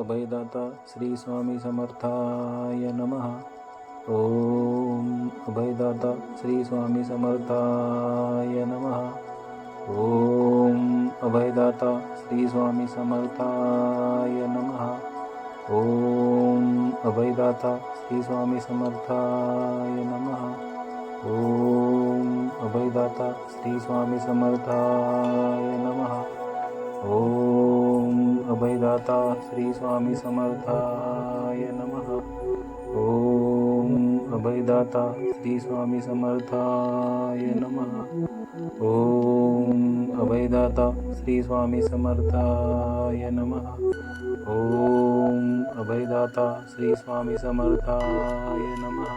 अभयदाता श्री स्वामी समर्थाय नमः। ओम अभयदाता श्री स्वामी समर्थाय नमः। ओम अभयदाता श्री स्वामी समर्थाय नमः। ओम अभयदाता श्री स्वामी समर्थाय नमः। ओम अभयदाता श्री स्वामी समर्थाय नमः। ओम अभयदाता श्री स्वामी समर्थाय नमः। ओम अभयदाता श्री स्वामी समर्थाय नमः। ओम अभयदाता श्री स्वामी समर्थाय नमः। ओम अभयदाता श्री स्वामी समर्थाय नमः।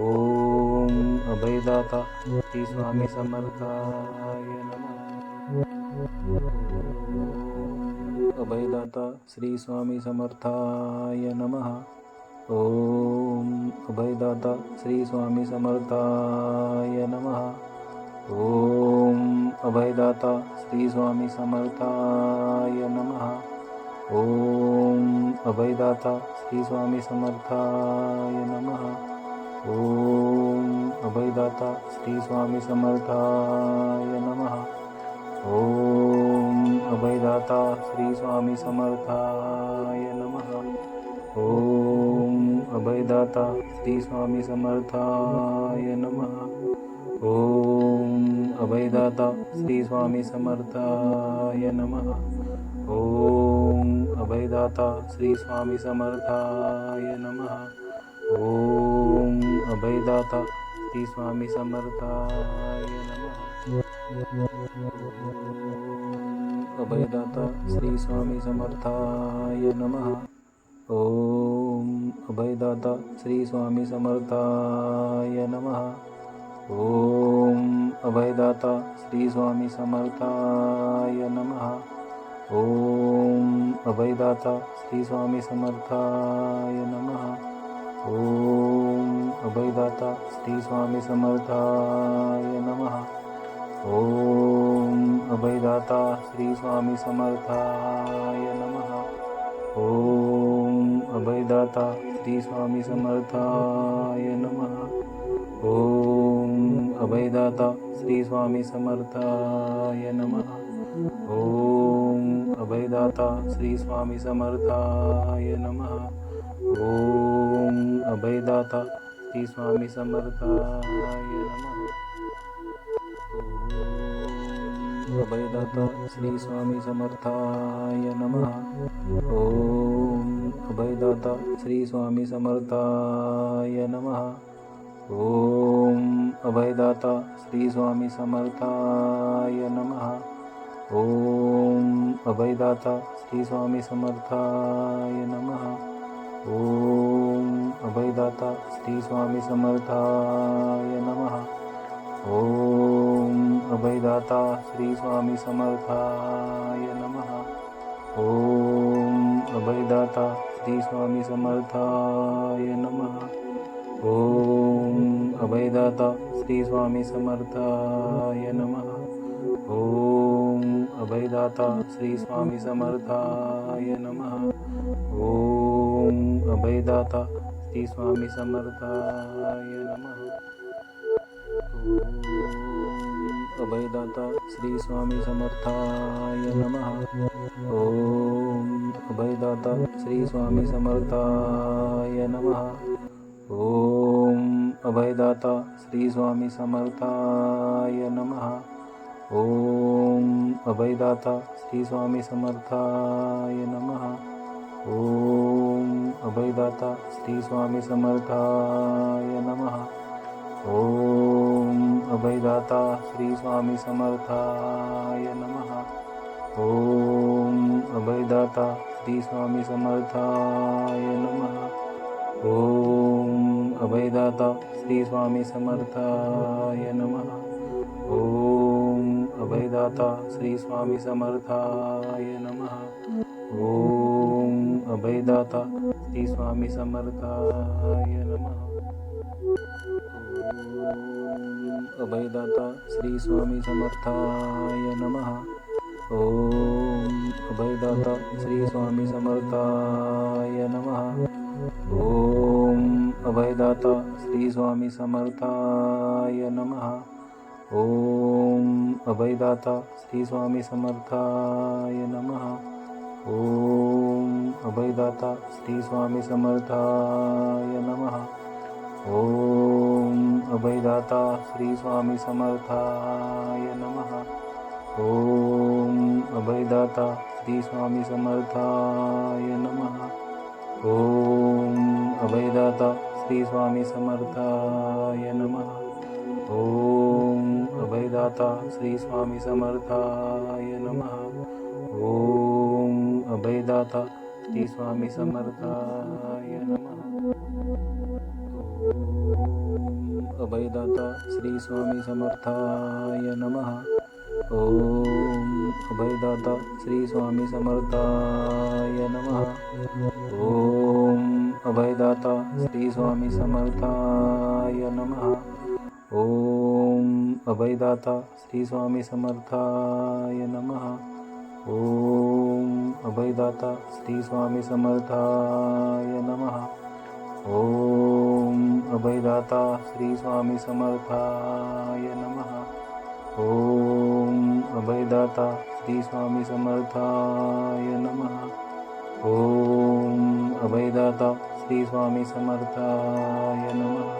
ओम अभयदाता श्री स्वामी समर्थाय नमः। अभयदाता श्री स्वामी समर्थाय नमः। ओम अभयदाता श्री स्वामी समर्थाय नमः। ओम अभयदाता श्री स्वामी समर्थाय नमः। ओम अभयदाता श्री स्वामी समर्थाय नमः। ओम अभयदाता श्री स्वामी समर्थाय नमः। ओम अभयदाता श्री स्वामी समर्थाय नमः। ओम अभयदाता श्री स्वामी समर्थाय नमः। ओम अभयदाता श्री स्वामी समर्थाय नमः। ओम अभयदाता श्री स्वामी समर्थाय नमः। ओम अभयदाता श्री स्वामी समर्थाय नमः। अभयदाता श्री स्वामी समर्थाय नमः। ओम अभयदाता श्री स्वामी समर्थाय नमः। ओम अभयदाता श्री स्वामी समर्थाय नमः। ओम अभयदाता श्री स्वामी समर्थाय नमः। ओम अभयदाता श्री स्वामी समर्थाय नमः। ओम अभयदाता श्री स्वामी समर्थाय नमः। ओम अभयदाता श्री स्वामी समर्थाय नमः। ओम अभयदाता श्री स्वामी समर्थाय नमः। ओम अभयदाता श्री स्वामी समर्थाय नमः। ओम अभयदाता श्री स्वामी समर्थाय नमः। अभयदाता श्री स्वामी समर्थाय नमः। ओम अभयदाता श्री स्वामी समर्थाय नमः। ओम अभयदाता श्री स्वामी समर्थाय नमः। ओम अभयदाता श्री स्वामी समर्थाय नमः। ओम अभयदाता श्री स्वामी समर्थाय नमः। ओम अभयदाता श्री स्वामी समर्थाय नमः। ओम अभयदाता श्री स्वामी समर्थाय नमः। ओम अभयदाता श्री स्वामी समर्थाय नमः। ओम अभयदाता श्री स्वामी समर्थाय नमः। ओम अभयदाता श्री स्वामी समर्थाय नमः। अभयदाता श्री स्वामी समर्थाय नमः। ओम अभयदाता श्री स्वामी समर्थाय नमः। ओम अभयदाता श्री स्वामी समर्थाय नमः। ओम अभयदाता श्री स्वामी समर्थाय नमः। ओम अभयदाता श्री स्वामी समर्थाय नमः। ओम अभयदाता श्री स्वामी समर्थाय नमः। ओम अभयदाता श्री स्वामी समर्थाय नमः। ओम अभयदाता श्री स्वामी समर्थाय नमः। ओम अभयदाता श्री स्वामी समर्थाय नमः। ओम अभयदाता श्री स्वामी समर्थाय नमः। अभयदाता श्री स्वामी समर्थाय नमः। ओम अभयदाता श्री स्वामी समर्थाय नमः। ओम अभयदाता श्री स्वामी समर्थाय नमः। ओम अभयदाता श्री स्वामी समर्थाय नमः। ओम अभयदाता श्री स्वामी समर्थाय नमः। ओम अभयदाता श्री स्वामी समर्थाय नमः। ओम अभयदाता श्री स्वामी समर्थाय नमः। ओम अभयदाता श्री स्वामी समर्थाय नमः। ओम अभयदाता श्री स्वामी समर्थाय नमः। ओम अभयदाता श्री स्वामी समर्थाय नमः। अभयदाता श्री स्वामी समर्थाय नमः। ओम अभयदाता श्री स्वामी समर्थाय नमः। ओम अभयदाता श्री स्वामी समर्थाय नमः। ओम अभयदाता श्री स्वामी समर्थाय नमः। ओम अभयदाता श्री स्वामी समर्थाय नमः। ओम अभयदाता श्री स्वामी समर्थाय नमः। ओम अभयदाता श्री स्वामी समर्थाय नमः। ओम अभयदाता श्री स्वामी समर्थाय नमः।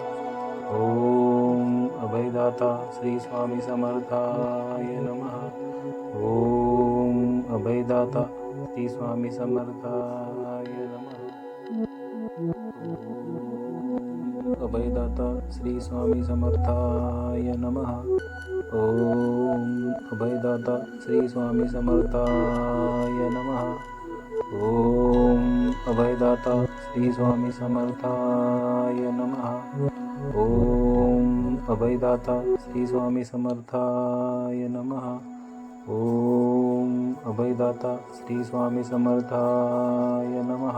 ओम अभयदाता श्री स्वामी समर्थाय नमः। ओम अभयदाता श्री स्वामी समर्थाय नमः। अभयदाता श्री स्वामी समर्थाय नमः। ओम अभयदाता श्री स्वामी समर्थाय नमः। ओम अभयदाता श्री स्वामी समर्थाय नमः। ओम अभयदाता श्री स्वामी समर्थाय नमः। ओम अभयदाता श्री स्वामी समर्थाय नमः।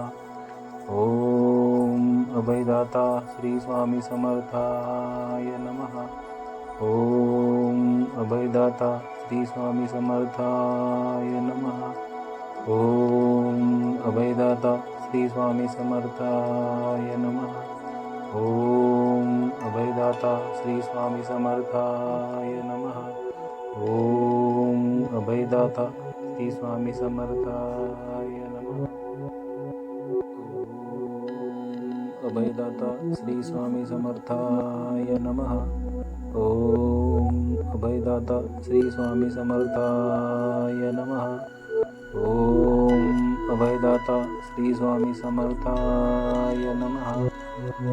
ओम अभयदाता श्री स्वामी समर्थाय नमः। ओम अभयदाता श्री स्वामी समर्थाय नमः। ओम अभयदाता श्री स्वामी समर्थाय नमः। ओम अभयदाता श्री स्वामी समर्थाय नमः। ओम अभयदाता श्री स्वामी समर्थाय नमः। अभयदाता श्री स्वामी समर्थाय नमः। ओम अभयदाता श्री स्वामी समर्थाय नमः। ओम अभयदाता श्री स्वामी समर्थाय नमः।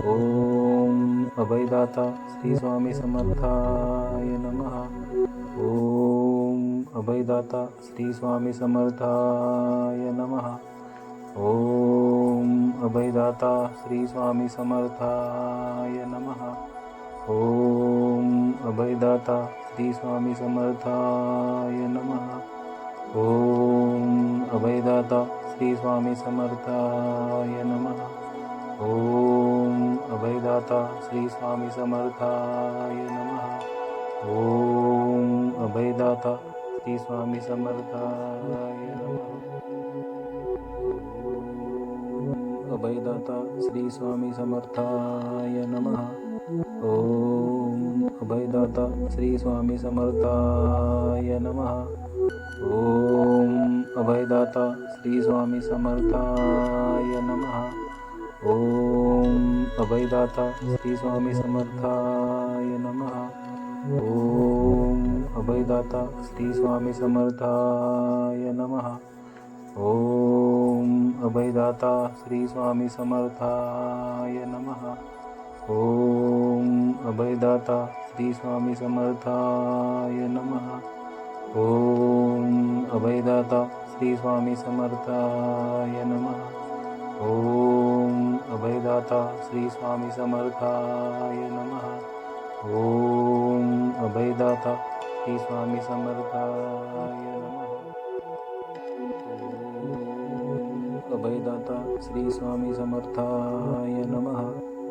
ओम अभयदाता श्री स्वामी समर्थाय नमः। ओम अभयदाता श्री स्वामी समर्थाय नमः। ओम अभयदाता श्री स्वामी समर्थाय नमः। ओम अभयदाता श्री स्वामी समर्थाय नमः। ओम अभयदाता श्री स्वामी समर्थाय नमः। ओम अभयदाता श्री स्वामी समर्थाय नमः। ओम अभयदाता श्री स्वामी समर्थाय नमः। अभयदाता श्री स्वामी समर्थाय नमः। ओम अभयदाता श्री स्वामी समर्थाय नमः। ओम अभयदाता श्री स्वामी समर्थाय नमः। ओम अभयदाता श्री स्वामी समर्थाय नमः। ओम अभयदाता श्री स्वामी समर्थाय नमः। ओम अभयदाता श्री स्वामी समर्थाय नमः। ओम अभयदाता श्री स्वामी समर्थाय नमः। ओम अभयदाता श्री स्वामी समर्थाय नमः। ओम अभयदाता श्री स्वामी समर्थाय नमः। ओम अभयदाता श्री स्वामी समर्थाय नमः। अभयदाता श्री स्वामी समर्थाय नमः।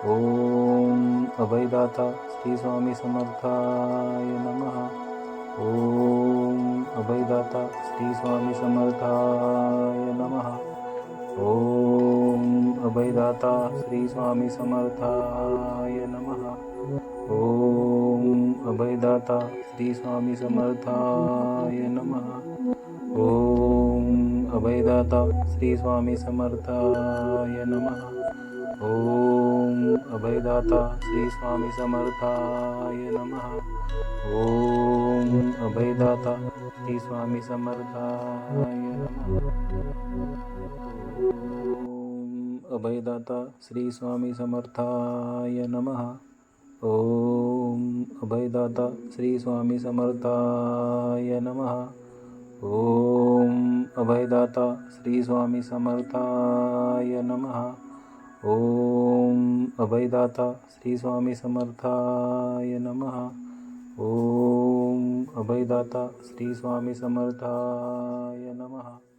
ओम अभयदाता श्री स्वामी समर्थाय नमः। ओम अभयदाता श्री स्वामी समर्थाय नमः। ओम अभयदाता श्री स्वामी समर्थाय नमः। ओम अभयदाता श्री स्वामी समर्थाय नमः। ओम अभयदाता श्री स्वामी समर्थाय नमः। ओम अभयदाता श्री स्वामी समर्थाय नमः। ओम अभयदाता श्री स्वामी समर्थाय नमः। ओम अभयदाता श्री स्वामी समर्थाय नमः। ओम अभयदाता श्री स्वामी समर्थाय नमः। ओम अभयदाता श्री स्वामी समर्थाय नमः। ओम अभयदाता श्री स्वामी समर्थाय नमः। ओम अभयदाता श्री स्वामी समर्थाय नमः।